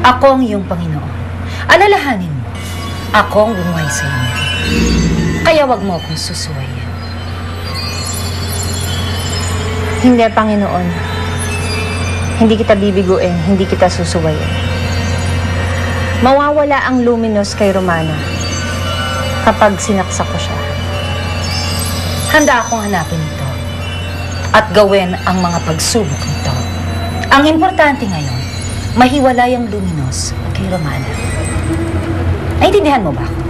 Ako ang iyong Panginoon. Alalahanin mo, ako ang bumuhay sa iyo. Kaya wag mo akong susuwayin. Hindi, Panginoon. Hindi kita bibiguin, hindi kita susuwayin. Mawawala ang luminous kay Romana kapag sinaksak ko siya. Handa akong hanapin ito at gawin ang mga pagsubok nito. Ang importante ngayon, mahiwalay ang luminous kay Romana. Naintindihan mo ba ako?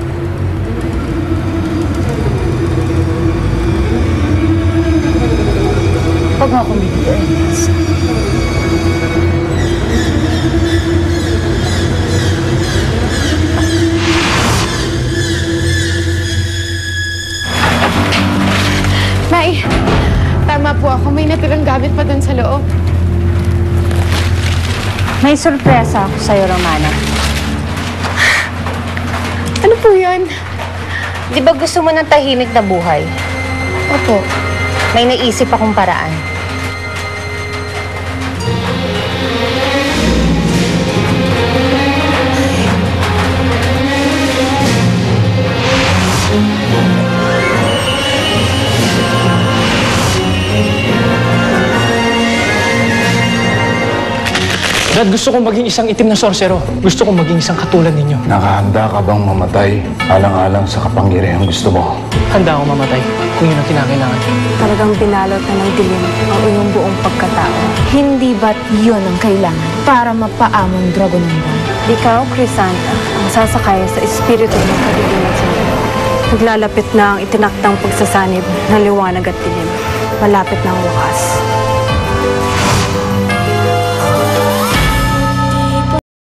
Huwag mo akong bibiguin, Elsa. Nay, tama po ako. May natirang gamit pa dun sa loob. May sorpresa ako sa'yo, Romana. Ano po yan? Di ba gusto mo ng tahimik na buhay? Opo. May naisip akong paraan. Dad, gusto kong maging isang itim na sorsero. Gusto kong maging isang katulad ninyo. Nakahanda ka bang mamatay alang-alang sa kapangyarihang gusto mo? Handa akong mamatay kung yun ang kinakailangan. Talagang binalot na ng dilim ang iyong buong pagkatao. Hindi ba't yun ang kailangan para mapaamon Dragon ng Dawn? Ikaw, Crisanta, ang sasakay sa espiritu ng pagdidinig sa mundo. Naglalapit na ang itinaktang pagsasanib ng liwanag at dilim. Malapit na ang wakas.